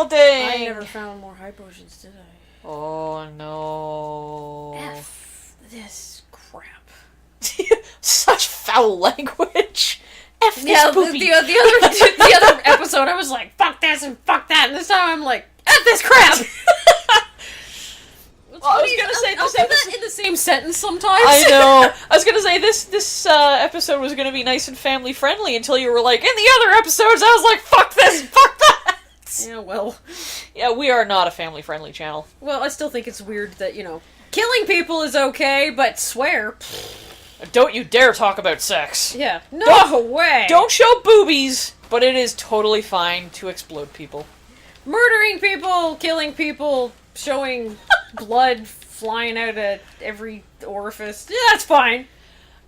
Oddulting! I never found more high potions, did I? Oh, no. F this crap. Such foul language. F this Yeah, Poopy. the other episode, I was like, fuck this and fuck that, and this time I'm like, F this crap! Well, I was gonna say I'll this do episode... that in the same sentence sometimes. I know. I was gonna say this episode was gonna be nice and family friendly until you were like, in the other episodes, I was like, fuck this, fuck that! Yeah, well. Yeah, we are not a family friendly channel. Well, I still think it's weird that, killing people is okay, but swear. Don't you dare talk about sex. Yeah. No way! Don't show boobies, but it is totally fine to explode people. Murdering people, killing people, showing blood flying out of every orifice. Yeah, that's fine.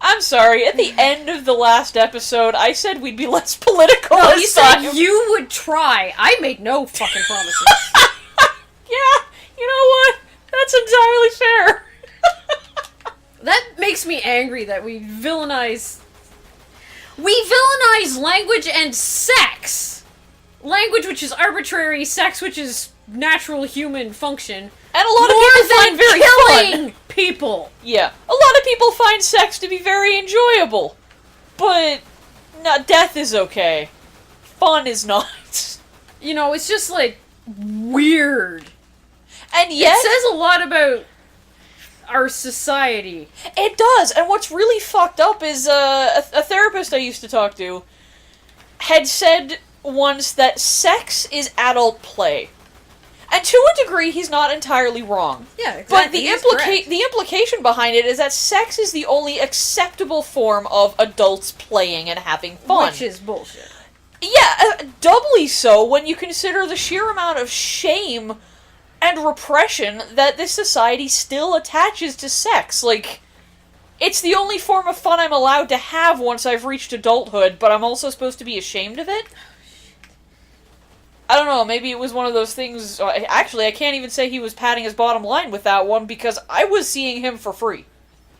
I'm sorry, at the end of the last episode, I said we'd be less political No, this you said time. you would try. I made no fucking promises. Yeah, you know what? That's entirely fair. That makes me angry that we villainize language and sex. Language, which is arbitrary, sex, which is natural human function. And a lot of people find very killing fun. people. Yeah, a lot of people find sex to be very enjoyable. But no, death is okay. Fun is not. It's just, weird. And yet... It says a lot about our society. It does, and what's really fucked up is a therapist I used to talk to had said once that sex is adult play. And to a degree, he's not entirely wrong. Yeah, exactly. But the implication behind it is that sex is the only acceptable form of adults playing and having fun. Which is bullshit. Yeah, doubly so when you consider the sheer amount of shame and repression that this society still attaches to sex. It's the only form of fun I'm allowed to have once I've reached adulthood, but I'm also supposed to be ashamed of it? I don't know, maybe it was one of those things... Actually, I can't even say he was padding his bottom line with that one, because I was seeing him for free.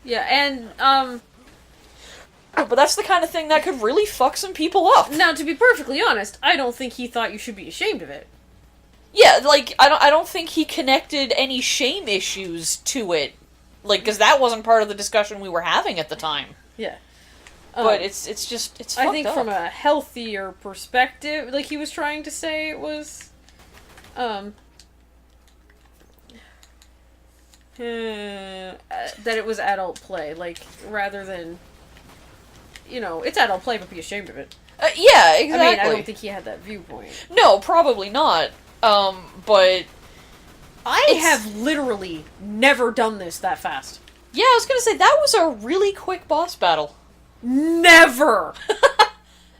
Yeah, and, But that's the kind of thing that could really fuck some people up. Now, to be perfectly honest, I don't think he thought you should be ashamed of it. Yeah, I don't think he connected any shame issues to it. Because that wasn't part of the discussion we were having at the time. Yeah. But it's fucked I think up. from a healthier perspective, he was trying to say it was, that it was adult play, rather than, it's adult play, but be ashamed of it. Yeah, exactly. I don't think he had that viewpoint. No, probably not. But... I have literally never done this that fast. Yeah, I was gonna say, that was a really quick boss battle. Never!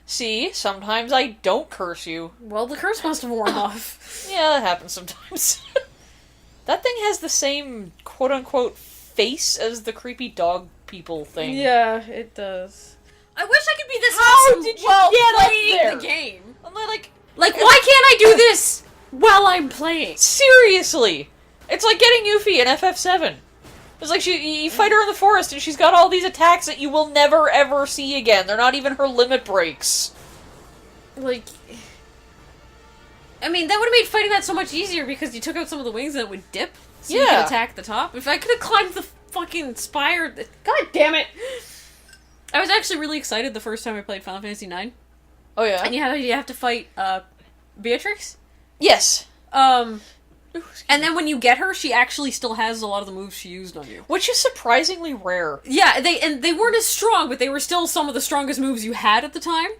See, sometimes I don't curse you. Well, the curse must have worn off. Yeah, that happens sometimes. That thing has the same quote-unquote face as the creepy dog people thing. Yeah, it does. I wish I could be this How awesome did you while get up playing there? the game. I'm like, why can't I do this while I'm playing? seriously! It's like getting Yuffie in FF7. It's like you fight her in the forest and she's got all these attacks that you will never ever see again. They're not even her limit breaks. That would have made fighting that so much easier because you took out some of the wings and it would dip. So you could attack the top. If I could have climbed the fucking spire... God damn it! I was actually really excited the first time I played Final Fantasy IX. Oh yeah? And you have to fight, Beatrix? Yes. And then when you get her, she actually still has a lot of the moves she used on you. Which is surprisingly rare. Yeah, they weren't as strong, but they were still some of the strongest moves you had at the time.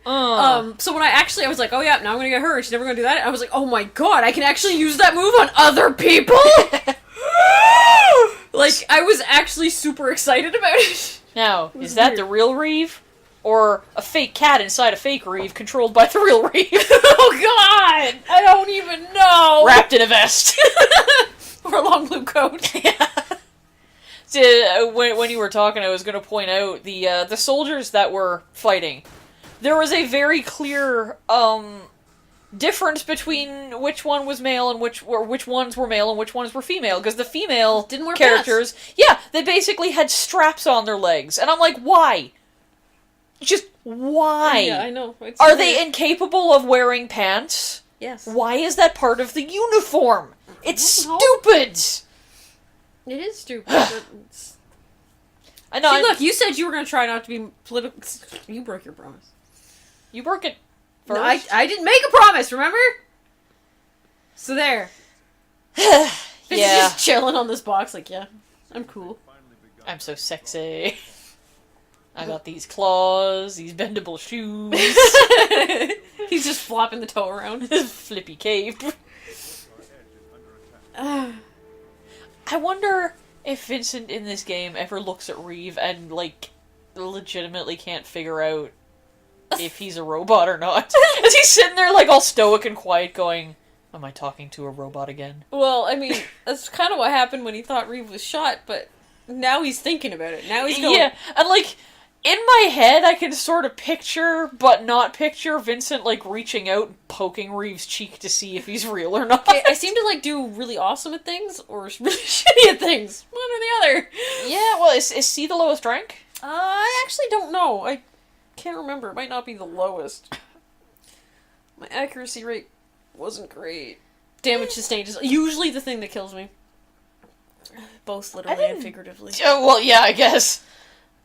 So when I was like, oh yeah, now I'm gonna get her, and she's never gonna do that, I was like, oh my god, I can actually use that move on other people?! I was actually super excited about it. Now, is that the real Reeve? Or a fake cat inside a fake Reeve controlled by the real Reeve? Oh god! I don't even know! Wrapped in a vest. Or a long blue coat. Yeah. So, when you were talking, I was going to point out the soldiers that were fighting. There was a very clear difference between which one was male and which ones were male and which ones were female. Because the female didn't wear characters, pants. They basically had straps on their legs, and I'm like, why? Just why? Yeah, I know. Are they incapable of wearing pants? Yes. Why is that part of the uniform? It's I stupid! It is stupid. But I know. see, look, you said you were going to try not to be political. You broke your promise. You broke it first. No, I didn't make a promise, remember? So there. Yeah. Just chilling on this box, like, yeah, I'm cool. I'm so sexy. I got these claws, these bendable shoes. He's just flopping the toe around. Flippy cape. I wonder if Vincent in this game ever looks at Reeve and, like, legitimately can't figure out if he's a robot or not. As he's sitting there, like, all stoic and quiet going, am I talking to a robot again? Well, I mean, that's kind of what happened when he thought Reeve was shot, but now he's thinking about it. Now he's going... Yeah, and, like, in my head, I can sort of picture, but not picture, Vincent, like, reaching out and poking Reeve's cheek to see if he's real or not. I seem to, like, do really awesome at things, or really shitty at things. One or the other. Yeah, well, is C the lowest rank? I actually don't know. I can't remember. It might not be the lowest. My accuracy rate wasn't great. Damage sustained is usually the thing that kills me. Both literally and figuratively. Well, yeah, I guess.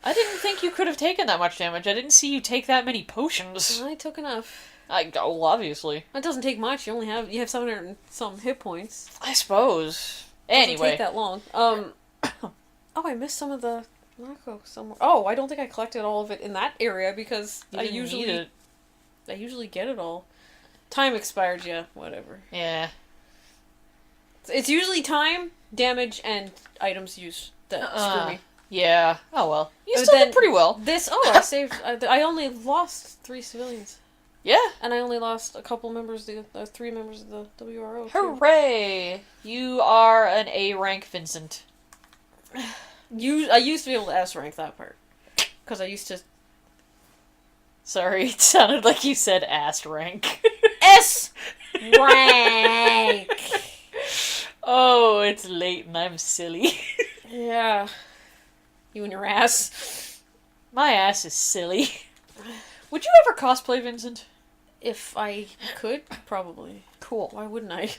I didn't think you could have taken that much damage. I didn't see you take that many potions. I took enough. Well, obviously. That doesn't take much. You have 700 and some hit points. I suppose. Doesn't Anyway. take that long. Oh, I missed some of the narco somewhere. Oh, I don't think I collected all of it in that area because I usually get it all. Time expired, yeah, whatever. Yeah. It's usually time, damage, and items used that screw me. Yeah. Oh well. You But still then did pretty well. I saved. I only lost 3 civilians. Yeah. And I only lost a couple members, 3 members of the WRO. Hooray! You are an A rank Vincent. I used to be able to S rank that part. Because I used to... Sorry, it sounded like you said ass rank. S rank! Oh, it's late and I'm silly. Yeah. You and your ass. My ass is silly. Would you ever cosplay Vincent? If I could, probably. Cool. Why wouldn't I?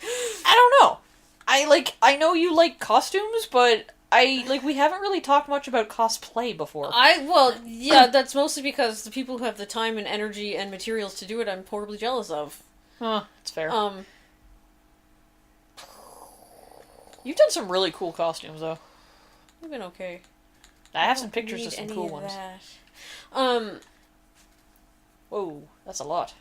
I don't know. I know you like costumes, but we haven't really talked much about cosplay before. Yeah, that's mostly because the people who have the time and energy and materials to do it, I'm horribly jealous of. Huh, it's fair. You've done some really cool costumes, though. They've been okay. I have some pictures of some cool ones. That. Whoa, that's a lot.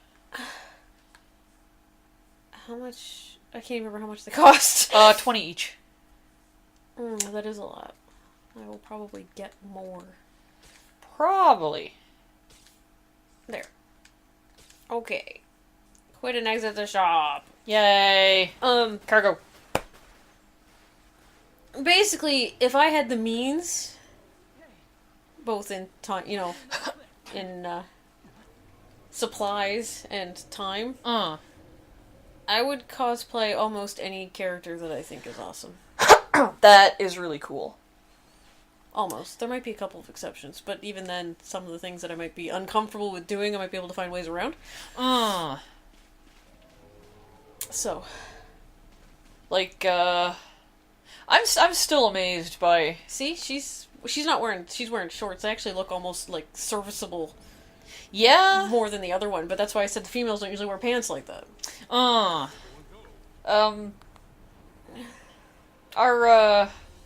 How much? I can't remember how much they cost. 20 each. That is a lot. I will probably get more. Probably. There. Okay. Quit and exit the shop. Yay. Cargo. Basically, if I had the means, both in time, in supplies and time, I would cosplay almost any character that I think is awesome. That is really cool. Almost. There might be a couple of exceptions, but even then, some of the things that I might be uncomfortable with doing, I might be able to find ways around. So. Like, I'm still amazed by... See, she's wearing shorts. They actually look almost, like, serviceable. Yeah? More than the other one, but that's why I said the females don't usually wear pants like that.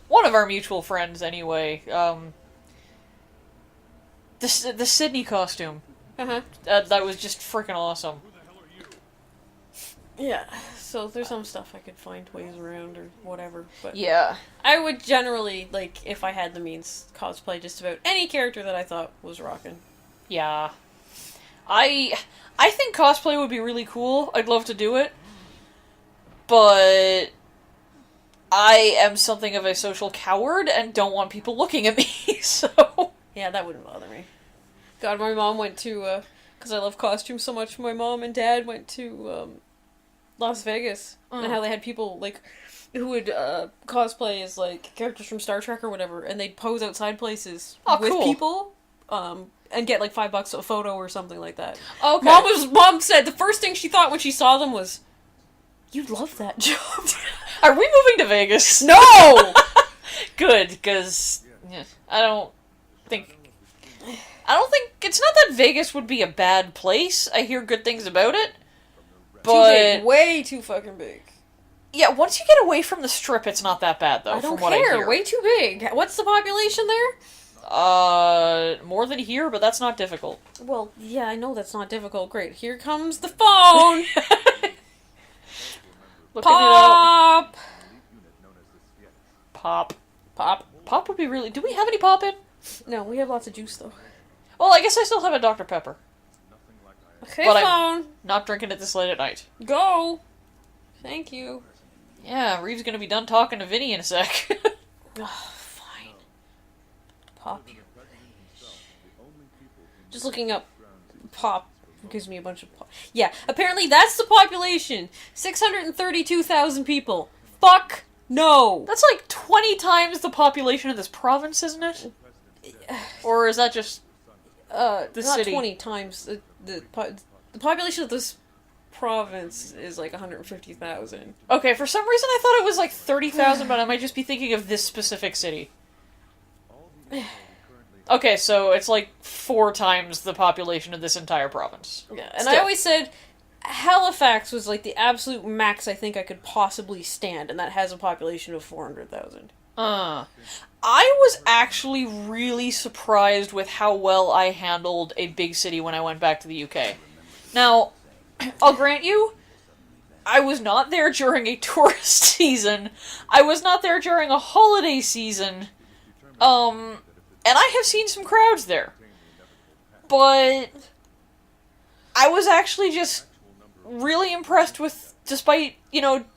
One of our mutual friends, anyway, the Sydney costume. That was just freaking awesome. Yeah, so there's some stuff I could find ways around or whatever, but... Yeah. I would generally, like, if I had the means, cosplay just about any character that I thought was rockin'. Yeah. I think cosplay would be really cool. I'd love to do it. But I am something of a social coward and don't want people looking at me, so... Yeah, that wouldn't bother me. God, my mom went to, because I love costumes so much, my mom and dad went to, Las Vegas, and how they had people, like, who would, cosplay as, like, characters from Star Trek or whatever, and they'd pose outside places with cool. people, and get, like, $5 a photo or something like that. Okay. Mom said the first thing she thought when she saw them was, You'd love that job. Are we moving to Vegas? No! Good, because I don't think it's not that Vegas would be a bad place. I hear good things about it, but too big. Way too fucking big. Yeah, once you get away from the Strip, it's not that bad though. I don't from what care. I hear. Way too big. What's the population there? More than here, but that's not difficult. Well, yeah, I know that's not difficult. Great. Here comes the phone. Pop. Pop. Pop. Pop would be really... Do we have any pop in? No, we have lots of juice, though. Well, I guess I still have a Dr. Pepper. Okay, but phone. I'm not drinking it this late at night. Go. Thank you. Yeah, Reeve's gonna be done talking to Vinny in a sec. Oh, fine. Pop. Just looking up pop gives me a bunch of pop. Yeah, apparently that's the population. 632,000 people. Fuck no. That's like 20 times the population of this province, isn't it? Or is that just the not city? 20 times. The population of this province is like 150,000. Okay, for some reason I thought it was like 30,000, but I might just be thinking of this specific city. Okay, so it's like 4 times the population of this entire province. Yeah, and I always said Halifax was like the absolute max I think I could possibly stand, and that has a population of 400,000. I was actually really surprised with how well I handled a big city when I went back to the UK. Now, I'll grant you, I was not there during a tourist season. I was not there during a holiday season. And I have seen some crowds there. But I was actually just really impressed with, despite,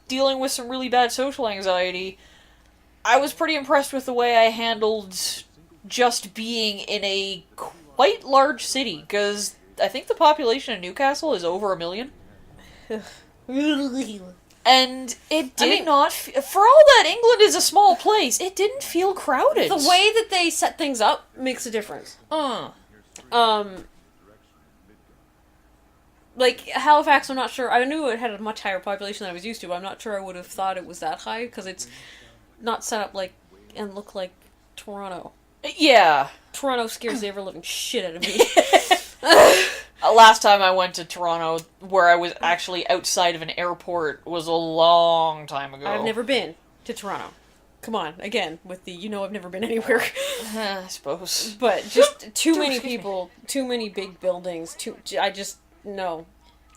dealing with some really bad social anxiety, I was pretty impressed with the way I handled just being in a quite large city, because I think the population of Newcastle is over 1 million. And it did not... for all that England is a small place, it didn't feel crowded. The way that they set things up makes a difference. Like, Halifax, I'm not sure... I knew it had a much higher population than I was used to, but I'm not sure I would have thought it was that high, because it's not set up like... and look like Toronto. Yeah. Toronto scares the ever-living shit out of me. Last time I went to Toronto, where I was actually outside of an airport, was a long time ago. I've never been to Toronto. Come on, again, with the I've never been anywhere. I suppose. But just too many people, too many big buildings, no.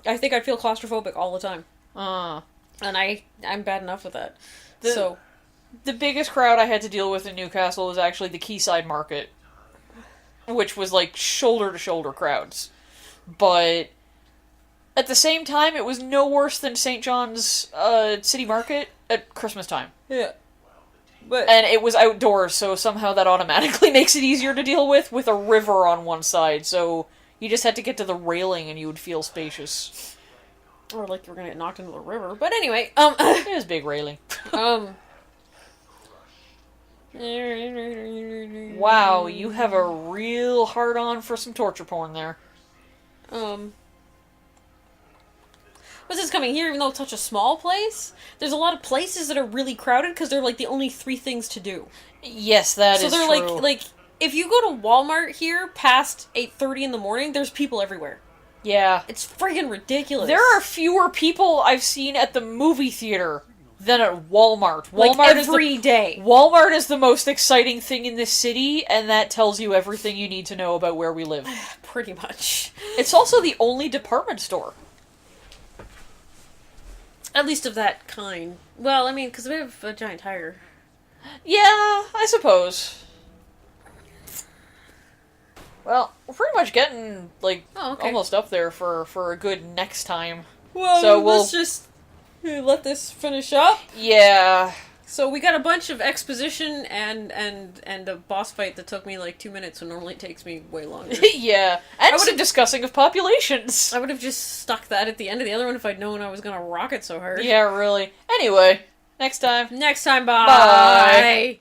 I think I'd feel claustrophobic all the time. And I'm bad enough with that. The biggest crowd I had to deal with in Newcastle was actually the Quayside Market, which was like shoulder-to-shoulder crowds. But at the same time, it was no worse than St. John's City Market at Christmas time. Yeah. And it was outdoors, so somehow that automatically makes it easier to deal with a river on one side, so you just had to get to the railing and you would feel spacious. Or like you were gonna get knocked into the river. But anyway, it was big railing. Wow, you have a real hard-on for some torture porn there. What's this coming here, even though it's such a small place? There's a lot of places that are really crowded because they're like the only 3 things to do. Yes, that is true. So they're like, if you go to Walmart here past 8:30 in the morning, there's people everywhere. Yeah. It's friggin' ridiculous. There are fewer people I've seen at the movie theater than at Walmart. Every day. Walmart is the most exciting thing in this city, and that tells you everything you need to know about where we live. Pretty much. It's also the only department store. At least of that kind. Well, I mean, because we have a giant tiger. Yeah, I suppose. Well, we're pretty much getting, almost up there for a good next time. Well, so let's just let this finish up. Yeah. So we got a bunch of exposition and a boss fight that took me 2 minutes when normally it takes me way longer. Yeah. And some discussing of populations. I would have just stuck that at the end of the other one if I'd known I was gonna rock it so hard. Yeah, really. Anyway, next time. Next time, bye! Bye!